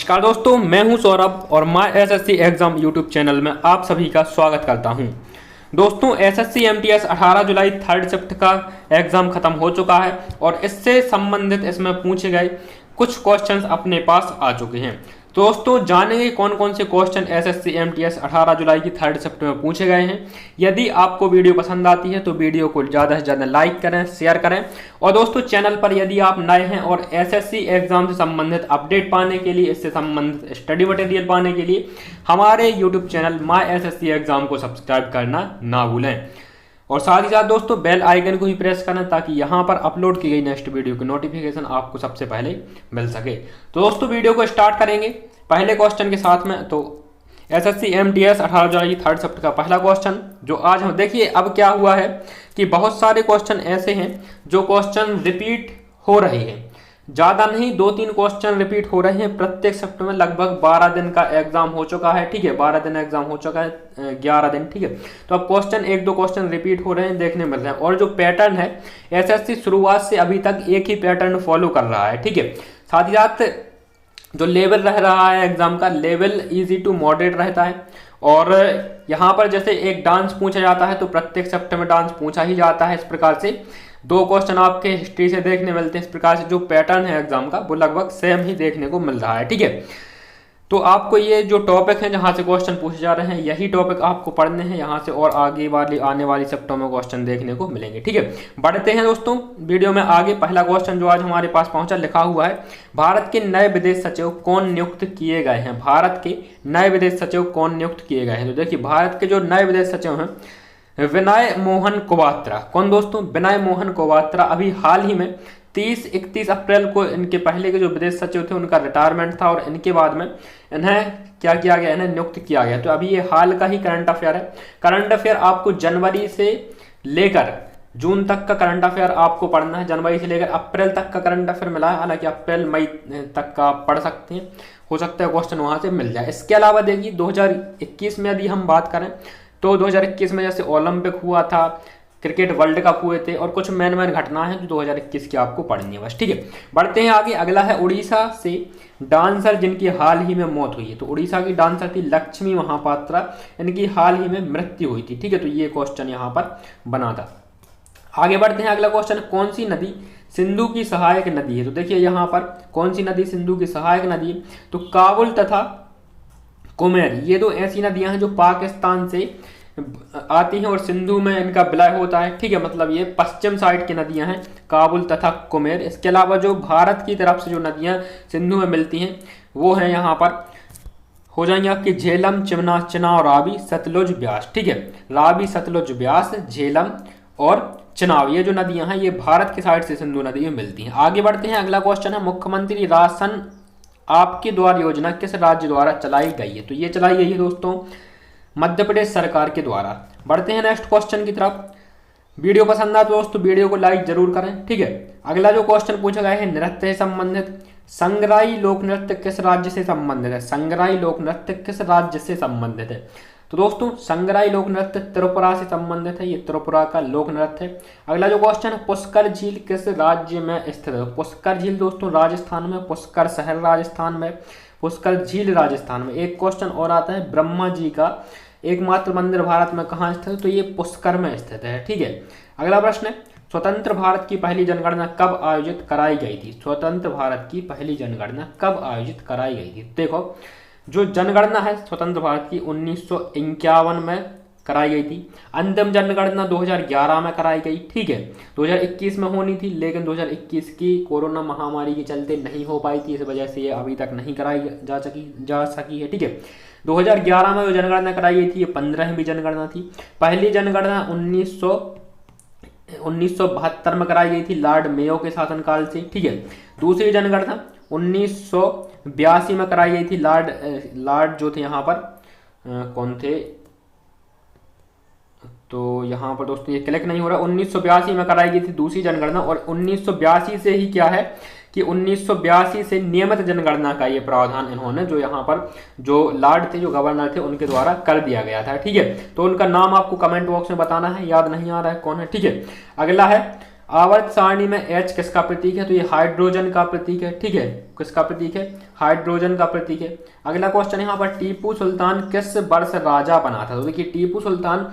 नमस्कार दोस्तों, मैं हूं सौरभ और my SSC exam YouTube channel में आप सभी का स्वागत करता हूं। दोस्तों, एसएससी एमटीएस 18 जुलाई थर्ड शिफ्ट का एग्जाम खत्म हो चुका है और इससे संबंधित इसमें पूछे गए कुछ क्वेश्चंस अपने पास आ चुके हैं। तो दोस्तों, जानेंगे कौन कौन से क्वेश्चन एसएससी एमटीएस 18 जुलाई की थर्ड शिफ्ट में पूछे गए हैं। यदि आपको वीडियो पसंद आती है तो वीडियो को ज़्यादा से ज़्यादा लाइक करें, शेयर करें और दोस्तों चैनल पर यदि आप नए हैं और एसएससी एग्जाम से संबंधित अपडेट पाने के लिए, इससे संबंधित स्टडी मटेरियल पाने के लिए हमारे YouTube channel my SSC exam को सब्सक्राइब करना ना भूलें और साथ ही साथ दोस्तों बेल आइकन को भी प्रेस करें ताकि यहां पर अपलोड की गई नेक्स्ट वीडियो की नोटिफिकेशन आपको सबसे पहले मिल सके। तो दोस्तों, वीडियो को स्टार्ट करेंगे पहले क्वेश्चन के साथ में। तो एसएससी एमटीएस 18 जुलाई थर्ड शिफ्ट का पहला क्वेश्चन जो आज हम देखिए, अब क्या हुआ है कि बहुत सारे क्वेश्चन ऐसे हैं जो क्वेश्चन रिपीट हो रहे हैं, ज़्यादा नहीं 2-3 क्वेश्चन रिपीट हो रहे हैं। प्रत्येक शिफ्ट में लगभग 12 दिन का एग्जाम हो चुका है, ठीक है, 12 दिन एग्जाम हो चुका है, 11 दिन, ठीक है। तो अब क्वेश्चन 1-2 क्वेश्चन रिपीट हो रहे हैं, देखने मिल रहे हैं। और जो पैटर्न है एसएससी शुरुआत से अभी तक एक ही पैटर्न फॉलो कर रहा है, ठीक है। साथ ही साथ जो लेवल रह रहा है एग्जाम का, लेवल इजी टू मॉडरेट रहता है। और यहाँ पर जैसे एक डांस पूछा जाता है तो प्रत्येक शिफ्ट में डांस पूछा ही जाता है। इस प्रकार से 2 क्वेश्चन आपके हिस्ट्री से देखने मिलते हैं। इस प्रकार से जो पैटर्न है एग्जाम का वो लगभग सेम ही देखने को मिल रहा है, ठीक है। तो आपको ये जो टॉपिक है जहाँ से क्वेश्चन पूछे जा रहे हैं, यही टॉपिक आपको पढ़ने हैं यहाँ से, और आगे वाली आने वाली शिफ्टों में क्वेश्चन देखने को मिलेंगे, ठीक है। बढ़ते हैं दोस्तों वीडियो में आगे। पहला क्वेश्चन जो आज हमारे पास पहुंचा, लिखा हुआ है भारत के नए विदेश सचिव कौन नियुक्त किए गए हैं। भारत के नए विदेश सचिव कौन नियुक्त किए गए हैं। तो देखिए, भारत के जो नए विदेश सचिव हैं विनय मोहन क्वात्रा। कौन दोस्तों? विनय मोहन क्वात्रा। अभी हाल ही में 30-31 अप्रैल को इनके पहले के जो विदेश सचिव थे उनका रिटायरमेंट था और इनके बाद में इन्हें क्या किया गया, इन्हें नियुक्त किया गया। तो अभी ये हाल का ही करंट अफेयर है। करंट अफेयर आपको जनवरी से लेकर जून तक का करंट अफेयर आपको पढ़ना है। जनवरी से लेकर अप्रैल तक का करंट अफेयर मिला है, हालांकि अप्रैल मई तक का आप पढ़ सकते हैं, हो सकता है क्वेश्चन वहां से मिल जाए। इसके अलावा देखिए 2021 में यदि हम बात करें तो 2021 में जैसे ओलंपिक हुआ था, क्रिकेट वर्ल्ड कप हुए थे और कुछ मेन घटना है जो 2021 की आपको पढ़नी है बस, ठीक है। बढ़ते हैं आगे। अगला है उड़ीसा से डांसर जिनकी हाल ही में मौत हुई है। तो उड़ीसा की डांसर थी लक्ष्मी महापात्रा, इनकी हाल ही में मृत्यु हुई थी, ठीक है। तो ये क्वेश्चन यहाँ पर बना था। आगे बढ़ते हैं। अगला क्वेश्चन, कौन सी नदी सिंधु की सहायक नदी है। तो देखिए यहाँ पर कौन सी नदी सिंधु की सहायक नदी है। तो काबुल तथा कुमेर, ये 2 ऐसी नदियां हैं जो पाकिस्तान से आती हैं और सिंधु में इनका विलय होता है, ठीक है। मतलब ये पश्चिम साइड की नदियां हैं, काबुल तथा कुमेर। इसके अलावा जो भारत की तरफ से जो नदियां सिंधु में मिलती हैं वो हैं यहाँ पर हो जाएंगे आपकी झेलम, चिमना, चिनाब, रावी, सतलुज, ब्यास, ठीक है। रावी, सतलुज, ब्यास, झेलम और चिनाब, ये जो नदियां हैं ये भारत की साइड से सिंधु नदी में मिलती हैं। आगे बढ़ते हैं। अगला क्वेश्चन है, मुख्यमंत्री राशन आपके द्वार योजना किस राज्य द्वारा चलाई गई है। तो ये चलाई गई है दोस्तों मध्य प्रदेश सरकार के द्वारा। बढ़ते हैं नेक्स्ट क्वेश्चन की तरफ। वीडियो पसंद आए तो दोस्तों वीडियो को लाइक जरूर करें, ठीक है। अगला जो क्वेश्चन पूछा गया है नृत्य से संबंधित, संग्राई लोक नृत्य किस राज्य से संबंधित है। संग्राई लोक नृत्य किस राज्य से संबंधित है। तो दोस्तों संग्राई लोक नृत्य त्रिपुरा से संबंधित है, ये त्रिपुरा का लोक नृत्य है। अगला जो क्वेश्चन है, पुष्कर झील किस राज्य में स्थित है। पुष्कर झील दोस्तों राजस्थान में, पुष्कर शहर राजस्थान में, पुष्कर झील राजस्थान में। एक क्वेश्चन और आता है, ब्रह्मा जी का एकमात्र मंदिर भारत में कहाँ स्थित है। तो ये पुष्कर में स्थित है, ठीक है। अगला प्रश्न है, स्वतंत्र भारत की पहली जनगणना कब आयोजित कराई गई थी। स्वतंत्र भारत की पहली जनगणना कब आयोजित कराई गई थी। देखो जो जनगणना है स्वतंत्र भारत की 1951 में कराई गई थी। अंतिम जनगणना 2011 में कराई गई, ठीक है। 2021 में होनी थी लेकिन 2021 की कोरोना महामारी के चलते नहीं हो पाई थी, इस वजह से ये अभी तक नहीं कराई जा सकी है, ठीक है। 2011 में जो जनगणना कराई गई थी ये 15वीं जनगणना थी। पहली जनगणना 1972 में कराई गई थी लॉर्ड मेयो के शासनकाल से, ठीक है। दूसरी जनगणना 1982 में कराई गई थी। लॉर्ड जो थे यहाँ पर कौन थे, तो यहाँ पर दोस्तों ये क्लिक नहीं हो रहा। 1982 में कराई गई थी दूसरी जनगणना और 1982 से ही क्या है कि 1982 से नियमित जनगणना का ये प्रावधान इन्होंने जो यहाँ पर जो लॉर्ड थे, जो गवर्नर थे, उनके द्वारा कर दिया गया था, ठीक है। तो उनका नाम आपको कमेंट बॉक्स में बताना है, याद नहीं आ रहा है कौन है, ठीक है। अगला है आवर्त सारणी में H किसका प्रतीक है? तो ये हाइड्रोजन का प्रतीक है। ठीक है, किसका प्रतीक है? हाइड्रोजन का प्रतीक है। अगला क्वेश्चन यहाँ पर टीपू सुल्तान किस वर्ष राजा बना था? तो देखिए टीपू सुल्तान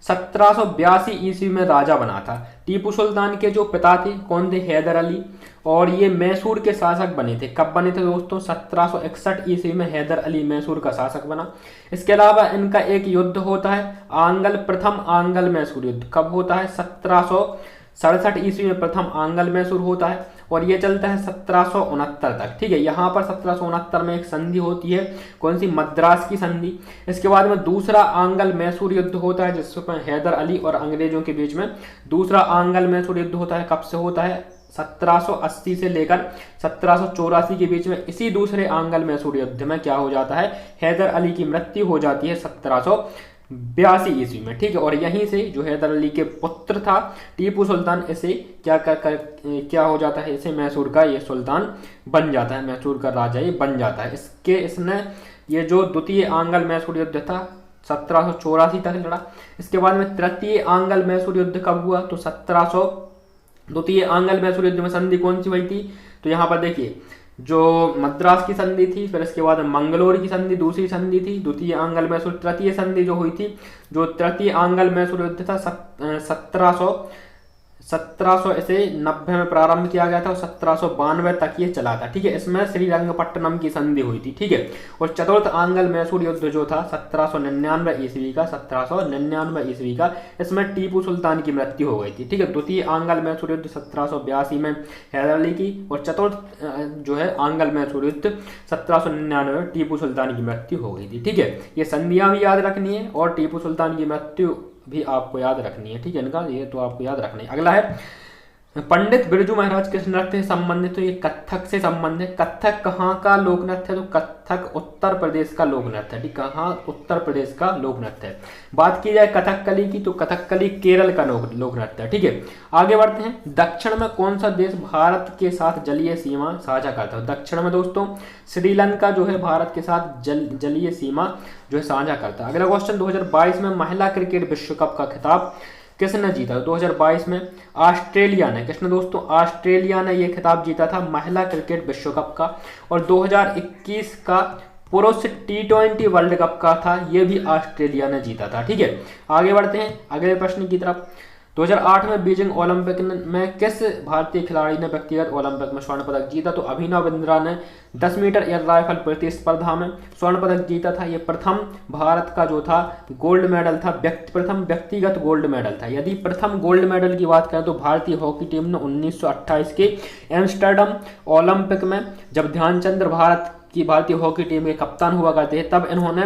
1782 ईस्वी में राजा बना था। टीपू सुल्तान के जो पिता थे कौन थे? हैदर अली, और ये मैसूर के शासक बने थे। कब बने थे दोस्तों? 1761 ईस्वी में हैदर अली मैसूर का शासक बना। इसके अलावा इनका एक युद्ध होता है प्रथम आंग्ल मैसूर युद्ध। कब होता है? 1767 ईस्वी में प्रथम आंग्ल मैसूर होता है और ये चलता है 1769 तक। ठीक है, यहाँ पर 1769 में एक संधि होती है, कौन सी? मद्रास की संधि। इसके बाद में दूसरा आंग्ल मैसूर युद्ध होता है जिसमें हैदर अली और अंग्रेजों के बीच में दूसरा आंग्ल मैसूर युद्ध होता है। कब से होता है? 1780 से लेकर 1784 के बीच में। इसी दूसरे आंग्ल मैसूर युद्ध में क्या हो जाता है? हैदर अली की मृत्यु हो जाती है 1782 ईस्वी में। ठीक है, और यहीं से जो हैदर अली के पुत्र था टीपू सुल्तान, इसे क्या हो जाता है? इसे मैसूर का ये सुल्तान बन जाता है, मैसूर का राजा ये बन जाता है। इसने ये जो द्वितीय आंग्ल मैसूर युद्ध था 1784 तक लड़ा। इसके बाद में तृतीय आंग्ल मैसूर युद्ध कब हुआ? तो द्वितीय आंग्ल मैसूर युद्ध में संधि कौन सी हुई थी? तो यहाँ पर देखिए जो मद्रास की संधि थी, फिर इसके बाद मंगलोर की संधि दूसरी संधि थी, द्वितीय आंग्ल मैसूर। तृतीय संधि जो हुई थी, जो तृतीय आंग्ल मैसूर युद्ध था 1790 में प्रारंभ किया गया था और 1792 तक ये चला था। ठीक है, इसमें श्रीरंगपट्टनम की संधि हुई थी। ठीक है, और चतुर्थ आंग्ल मैसूर युद्ध जो था 1799 ईस्वी का, इसमें टीपू सुल्तान की मृत्यु हो गई थी। ठीक है, द्वितीय आंग्ल मैसूर युद्ध 1782 में हैदर अली की, और चतुर्थ जो है आंग्ल मैसूर युद्ध 1799 में टीपू सुल्तान की मृत्यु हो गई थी। ठीक है, ये संधियां भी याद रखनी है और टीपू सुल्तान की मृत्यु भी आपको याद रखनी है। ठीक है, इनका ये तो आपको याद रखना है। अगला है पंडित बिरजू महाराज किस नृत्य से संबंधित? तो ये कथक से संबंधित। कथक कहाँ का लोक नृत्य है? तो कथक उत्तर प्रदेश का लोक नृत्य है। ठीक, कहाँ? उत्तर प्रदेश का लोक नृत्य है। बात की जाए कथकली की तो कथकली केरल का लोक नृत्य है। ठीक है, आगे बढ़ते हैं। दक्षिण में कौन सा देश भारत के साथ जलीय सीमा साझा करता है? दक्षिण में दोस्तों श्रीलंका जो है भारत के साथ जलीय सीमा जो है साझा करता है। अगला क्वेश्चन, 2022 में महिला क्रिकेट विश्व कप का खिताब किसने जीता? 2022 में ऑस्ट्रेलिया ने। किसने दोस्तों? ऑस्ट्रेलिया ने यह खिताब जीता था महिला क्रिकेट विश्व कप का। और 2021 का पुरुष T20 वर्ल्ड कप का था, यह भी ऑस्ट्रेलिया ने जीता था। ठीक है, आगे बढ़ते हैं अगले प्रश्न की तरफ। 2008 में बीजिंग ओलंपिक में किस भारतीय खिलाड़ी ने व्यक्तिगत ओलंपिक में स्वर्ण पदक जीता? तो अभिनव बिंद्रा ने 10 मीटर एयर राइफल प्रतिस्पर्धा में स्वर्ण पदक जीता था। ये प्रथम भारत का जो था गोल्ड मेडल था, प्रथम व्यक्तिगत गोल्ड मेडल था। यदि प्रथम गोल्ड मेडल की बात करें तो भारतीय हॉकी टीम ने 1928 के एम्स्टर्डम ओलंपिक में, जब ध्यानचंद्र भारतीय हॉकी टीम के कप्तान हुआ करते थे, तब इन्होंने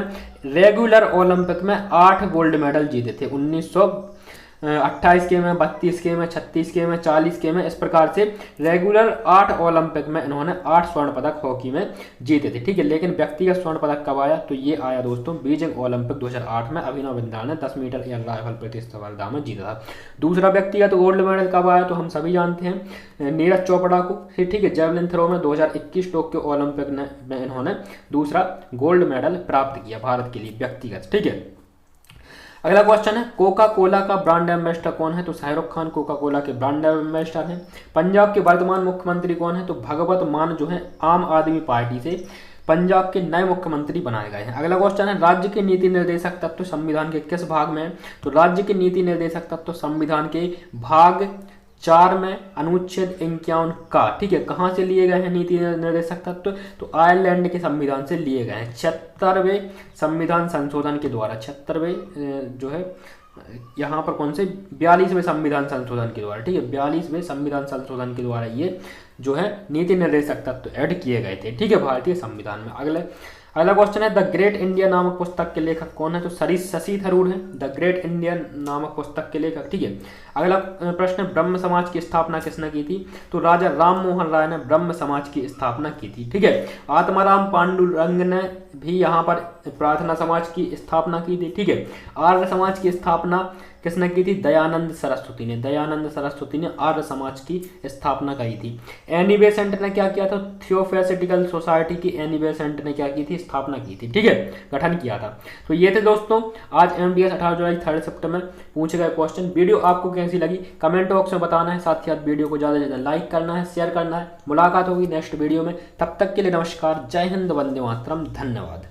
रेगुलर ओलंपिक में 8 गोल्ड मेडल जीते थे। 1928 के में, 32 के में, 36 के में, 40 के में, इस प्रकार से रेगुलर 8 ओलंपिक में इन्होंने 8 स्वर्ण पदक हॉकी में जीते थे। ठीक है, लेकिन व्यक्तिगत स्वर्ण पदक कब आया? तो ये आया दोस्तों बीजिंग ओलंपिक 2008 में। अभिनव बिंद्रा ने 10 मीटर एयर राइफल प्रतिस्पर्धा में जीता था। दूसरा व्यक्तिगत गोल्ड मेडल कब आया? तो हम सभी जानते हैं नीरज चोपड़ा को। ठीक है, जेवलिन थ्रो में 2021 टोक्यो ओलंपिक में इन्होंने दूसरा गोल्ड मेडल प्राप्त किया भारत के लिए व्यक्तिगत। ठीक है, अगला क्वेश्चन है कोका कोला का ब्रांड एम्बेसडर कौन है? तो शाहरुख खान कोका कोला के ब्रांड एम्बेसडर हैं। पंजाब के वर्तमान मुख्यमंत्री कौन है? तो भगवत मान जो है आम आदमी पार्टी से पंजाब के नए मुख्यमंत्री बनाए गए हैं। अगला क्वेश्चन है राज्य के नीति निर्देशक तत्व संविधान के किस भाग में है? तो राज्य के नीति निर्देशक तत्व संविधान के भाग 4 में अनुच्छेद 51 का। ठीक है, कहाँ से लिए गए हैं नीति निर्देशक तत्व? तो आयरलैंड के संविधान से लिए गए हैं। 76वें संविधान संशोधन के द्वारा, 76वें जो है यहाँ पर कौन से 42वें संविधान संशोधन के द्वारा। ठीक है, 42वें संविधान संशोधन के द्वारा ये जो है नीति निर्देशक तत्व ऐड किए गए थे। ठीक है, भारतीय संविधान में। अगला क्वेश्चन है द ग्रेट इंडिया नामक पुस्तक के लेखक कौन है? तो शशि थरूर है द ग्रेट इंडिया नामक पुस्तक के लेखक। ठीक है, अगला प्रश्न ब्रह्म समाज की स्थापना किसने की थी? तो राजा राम मोहन राय ने ब्रह्म समाज की स्थापना की थी। ठीक है, आत्माराम पांडुरंग ने भी यहाँ पर प्रार्थना समाज की स्थापना की थी। ठीक है, आर्य समाज की स्थापना किसने की थी? दयानंद सरस्वती ने। दयानंद सरस्वती ने आर्य समाज की स्थापना करी थी। एनी बेसेंट ने क्या किया था? थियोसॉफिकल सोसाइटी की एनी बेसेंट ने क्या की थी? स्थापना की थी। ठीक है, गठन किया था। तो ये थे दोस्तों आज एमटीएस 18 जुलाई थर्ड शिफ्ट में पूछे गए क्वेश्चन। वीडियो आपको कैसी लगी कमेंट बॉक्स में बताना है, साथ ही साथ वीडियो को ज़्यादा से ज़्यादा लाइक करना है, शेयर करना है। मुलाकात होगी नेक्स्ट वीडियो में, तब तक के लिए नमस्कार, जय हिंद, वंदे मातरम, धन्यवाद।